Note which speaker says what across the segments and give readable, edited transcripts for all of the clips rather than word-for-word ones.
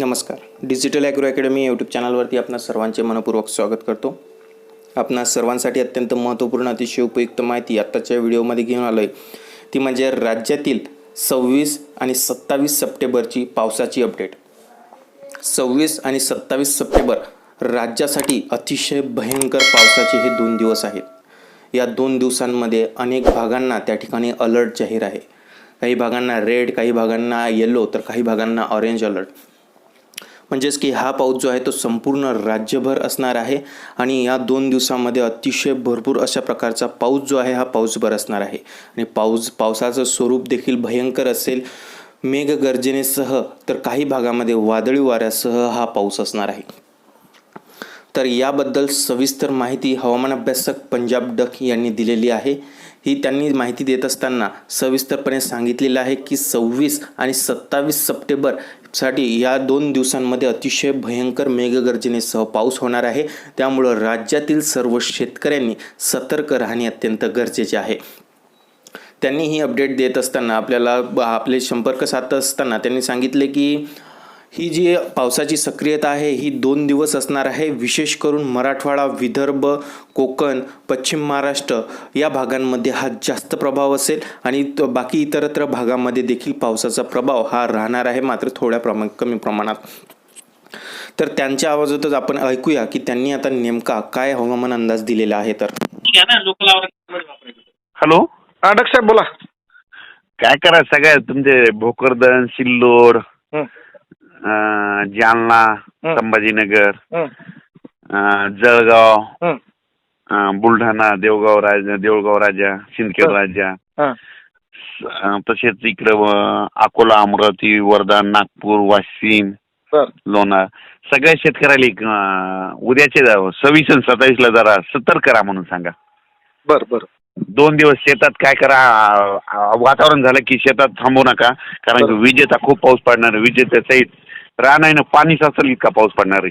Speaker 1: नमस्कार. Digital agro academy YouTube चॅनलवरती आपणा सर्वांचे मनपूर्वक स्वागत करतो. आपणा सर्वांसाठी अत्यंत महत्त्वपूर्ण अतिशय उपयुक्त माहिती आत्ताच्या व्हिडिओमध्ये घेऊन आलो आहे. ती म्हणजे राज्यातील 26 आणि 27 सप्टेंबरची पावसाची अपडेट. 26 आणि 27 सप्टेंबर राज्यासाठी अतिशय भयंकर पावसाचे हे 2 दिवस आहेत. या 2 दिवसांमध्ये अनेक भागांना त्या ठिकाणी अलर्ट जाहीर आहे. काही भागांना रेड, काही भागांना येलो, तर काही भागांना ऑरेंज अलर्ट. म्हणजेच की हा पाऊस जो आहे तो संपूर्ण राज्यभर असणार आहे आणि या 2 दिवसांमध्ये अतिशय भरपूर अशा प्रकारचा पाऊस जो आहे हा पाऊसभर असणार आहे. आणि पावसाचं स्वरूप देखील भयंकर असेल. मेघगर्जनेसह तर काही भागामध्ये वादळी वाऱ्यासह हा पाऊस असणार आहे. तर याबद्दल सविस्तर माहिती हवामान अभ्यासक पंजाब डक यांनी दिलेली आहे. ही त्यांनी माहिती देत असताना सविस्तरपणे सांगितलेलं आहे की 26 आणि 27 सप्टेंबरसाठी या 2 दिवसांमध्ये अतिशय भयंकर मेघगर्जनेसह पाऊस होणार आहे. त्यामुळं राज्यातील सर्व शेतकऱ्यांनी सतर्क राहणे अत्यंत गरजेचे आहे. त्यांनी ही अपडेट देत असताना आपले संपर्क साधत असताना त्यांनी सांगितले की ही जी पावसाची सक्रियता आहे ही 2 दिवस असणार आहे. विशेष करून मराठवाडा, विदर्भ, कोकण, पश्चिम महाराष्ट्र या भागांमध्ये हा जास्त प्रभाव असेल आणि बाकी इतरत्र भागामध्ये देखील पावसाचा प्रभाव हा राहणार आहे, मात्र कमी प्रमाणात. तर त्यांच्या आवाजातच आपण ऐकूया की त्यांनी आता नेमका काय हवामान अंदाज दिलेला आहे. तर
Speaker 2: हॅलो,
Speaker 3: डक साहेब बोला.
Speaker 2: काय करा सगळ्या तुमचे भोकरदन, सिल्लोड, जालना, संभाजीनगर, जळगाव, बुलढाणा, देऊळगाव राजा, सिंदखेड राजा, तसेच इकडं अकोला, अमरावती, वर्धा, नागपूर, वाशिम, लोणार सगळ्या शेतकऱ्याला उद्याचे 26 आणि 27 ला जरा सतर्क करा म्हणून सांगा.
Speaker 3: बर
Speaker 2: 2 दिवस शेतात काय करा, वातावरण झालं की शेतात थांबू नका, कारण विजेचा खूप पाऊस पडणार आहे. विजेच्या सहित राहणार पाणी साचल इतका पाऊस पडणार आहे.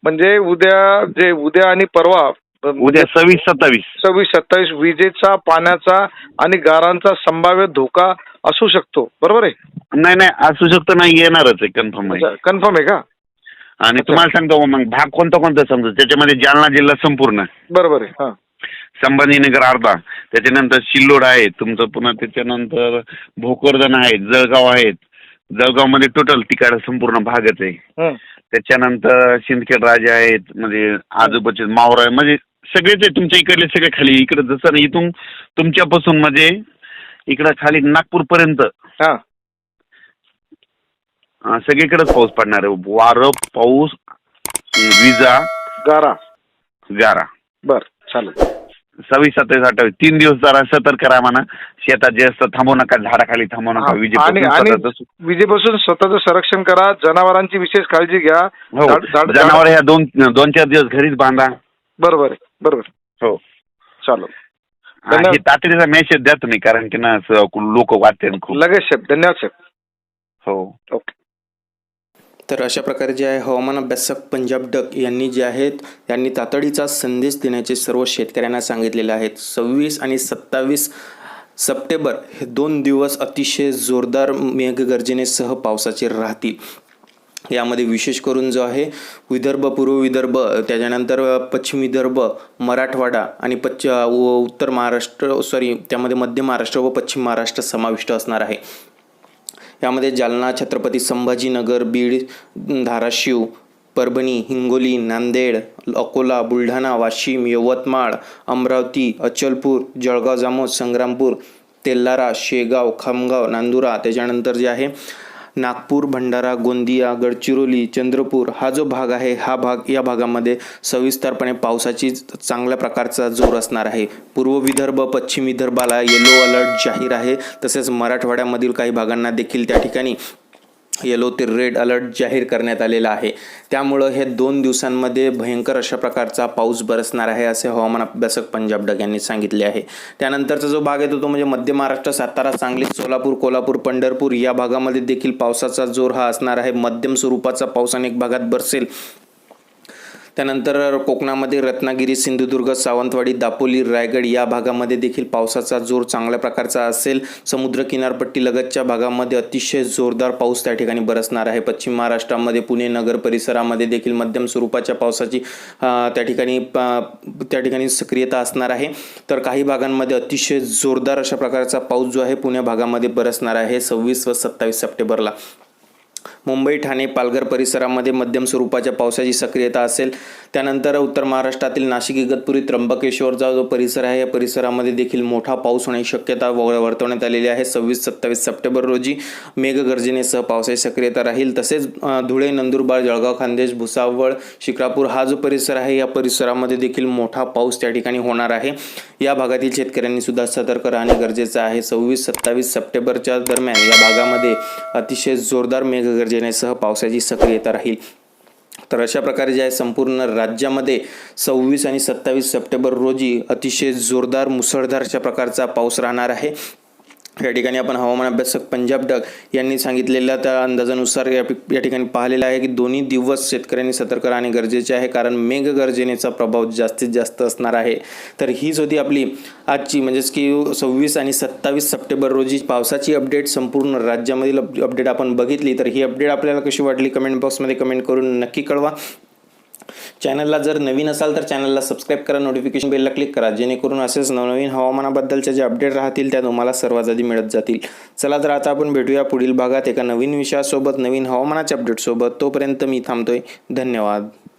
Speaker 3: म्हणजे उद्या आणि परवा,
Speaker 2: उद्या 26,
Speaker 3: 27 विजेचा, पाण्याचा आणि गारांचा संभाव्य धोका असू शकतो. बरोबर आहे?
Speaker 2: नाही असू शकतो, नाही येणारच आहे. कन्फर्म
Speaker 3: आहे का?
Speaker 2: आणि तुम्हाला सांगतो मग भाग कोणता समजा, त्याच्यामध्ये जालना जिल्हा संपूर्ण.
Speaker 3: बरोबर आहे.
Speaker 2: संभाजीनगर अर्धा, त्याच्यानंतर सिल्लोड आहे तुमचं, पुन्हा त्याच्यानंतर भोकरदन आहेत, जळगाव आहेत. जळगावमध्ये टोटल तिकडे संपूर्ण भागच आहे. त्याच्यानंतर सिंदखेड राजा आहेत, म्हणजे आजूबाजूचे मावरा आहे, म्हणजे सगळेच आहे तुमच्या इकडले सगळे खाली. इकडे जसं ना इथून तुमच्यापासून म्हणजे इकडं खाली नागपूर पर्यंत सगळीकडेच पाऊस पडणार आहे. वारं, पाऊस, विजा, गारा.
Speaker 3: बर, चालेल.
Speaker 2: 26, 27, 28 3 दिवस जरा सतर्क करा म्हणा. शेतात जास्त थांबू नका, झाडाखाली थांबू नका.
Speaker 3: विजेपासून स्वतःचं संरक्षण करा. जनावरांची विशेष काळजी घ्या.
Speaker 2: जनावर ह्या 2-4 दिवस घरीच बांधा.
Speaker 3: बरोबर.
Speaker 2: हो,
Speaker 3: चालेल.
Speaker 2: तातडीचा मेसेज द्या तुम्ही, कारण की ना लोक वाटते खूप.
Speaker 3: लगेच साहेब. धन्यवाद साहेब.
Speaker 2: हो,
Speaker 3: ओके.
Speaker 1: तर अशा प्रकारे जे आहे हवामान अभ्यासक पंजाब डक यांनी जे आहेत त्यांनी तातडीचा संदेश देण्याचे सर्व शेतकऱ्यांना सांगितलेले आहेत. 26 आणि 27 सप्टेंबर हे 2 दिवस अतिशय जोरदार मेघगर्जनेसह पावसाचे राहतील. यामध्ये विशेष करून जो आहे विदर्भ, पूर्व विदर्भ, त्याच्यानंतर पश्चिम विदर्भ, मराठवाडा आणि उत्तर महाराष्ट्र, त्यामध्ये मध्य महाराष्ट्र व पश्चिम महाराष्ट्र समाविष्ट असणार आहे. यामध्ये जालना, छत्रपती संभाजीनगर, बीड, धाराशिव, परभणी, हिंगोली, नांदेड, अकोला, बुलढाणा, वाशिम, यवतमाळ, अमरावती, अचलपूर, जळगाव, जामोद, संग्रामपूर, तेल्हारा, शेगाव, खामगाव, नांदुरा, त्याच्यानंतर जे आहे नागपूर, भंडारा, गोंदिया, गडचिरोली, चंद्रपूर हा जो भाग आहे या भागामध्ये सविस्तरपणे पावसाची चांगल्या प्रकारचा जोर असणार आहे. पूर्व विदर्भ, पश्चिम विदर्भाला येलो अलर्ट जाहीर आहे. तसेच मराठवाड्यामधील काही भागांना देखील त्या ठिकाणी येलो ते रेड अलर्ट जाहीर करण्यात आलेला आहे. त्यामुळं हे 2 दिवसांमध्ये भयंकर अशा प्रकारचा पाऊस बरसणार आहे, असे हवामान अभ्यासक पंजाब डक यांनी सांगितले आहे. त्यानंतरचा जो भाग येतो तो म्हणजे मध्य महाराष्ट्र, सातारा, सांगली, सोलापूर, कोल्हापूर, पंढरपूर या भागामध्ये देखील पावसाचा जोर हा असणार आहे. मध्यम स्वरूपाचा पाऊस अनेक भागात बरसेल. त्यानंतर कोकणामध्ये रत्नागिरी, सिंधुदुर्ग, सावंतवाडी, दापोली, रायगड या भागामध्ये देखील पावसाचा जोर चांगल्या प्रकारचा असेल. समुद्र किनारपट्टी लगतच्या भागामध्ये अतिशय जोरदार पाऊस त्या ठिकाणी बरसणार आहे. पश्चिम महाराष्ट्रामध्ये पुणे नगर परिसरामध्ये देखील मध्यम स्वरूपाच्या पावसाची त्या ठिकाणी सक्रियता असणार आहे. तर काही भागांमध्ये अतिशय जोरदार अशा प्रकारचा पाऊस जो आहे पुणे भागामध्ये बरसणार आहे 26 व 27 सप्टेंबरला. मुंबई, ठाणे, पालघर परिसरामध्ये मध्यम स्वरूपाच्या पावसाची सक्रियता असेल. त्यानंतर उत्तर महाराष्ट्रातील नाशिक, इगतपुरी, त्र्यंबकेश्वरचा जो परिसर आहे या परिसरामध्ये देखील मोठा पाऊस होण्याची शक्यता वर्तवण्यात आलेली आहे. 26-27 सप्टेंबर रोजी मेघगर्जनेसह पावसाची सक्रियता राहील. तसेच धुळे, नंदुरबार, जळगाव, खान्देश, भुसावळ, शिक्रापूर हा जो परिसर आहे या परिसरामध्ये देखील मोठा पाऊस त्या ठिकाणी होणार आहे. या भागातील शेतकऱ्यांनी सुद्धा सतर्क राहणे गरजेचं आहे. 26-27 सप्टेंबरच्या दरम्यान या भागामध्ये अतिशय जोरदार मेघगर्जनेसह पावसाची सक्रियता राहील. तर अशा प्रकारे जे आहे संपूर्ण राज्यामध्ये 26 आणि 27 सप्टेंबर रोजी अतिशय जोरदार मुसळधार अशा प्रकारचा पाऊस राहणार आहे. या ठिकाणी आपण हवामान अभ्यासक पंजाब डग यांनी सांगितलेल्या त्या अंदाजानुसार या ठिकाणी पाहिलेलं आहे की दोन्ही दिवस शेतकऱ्यांनी सतर्क राहणे गरजेचे आहे, कारण मेघगर्जनेचा प्रभाव जास्तीत जास्त असणार आहे. तर हीच होती आपली आजची म्हणजेच की 26 आणि 27 सप्टेंबर रोजी पावसाची अपडेट, संपूर्ण राज्यामधील अपडेट आपण बघितली. तर ही अपडेट आपल्याला कशी वाटली कमेंट बॉक्समध्ये कमेंट करून नक्की कळवा. चॅनलला जर नवीन असाल तर चॅनलला सबस्क्राईब करा, नोटिफिकेशन बेलला क्लिक करा, जेणेकरून असेच नवनवीन हवामानाबद्दलचे जे अपडेट राहतील त्या तुम्हाला सर्वात आधी मिळत जातील. चला तर आता आपण भेटूया पुढील भागात एका नवीन विषयासोबत, नवीन हवामानाच्या अपडेटसोबत. तोपर्यंत मी थांबतोय. धन्यवाद.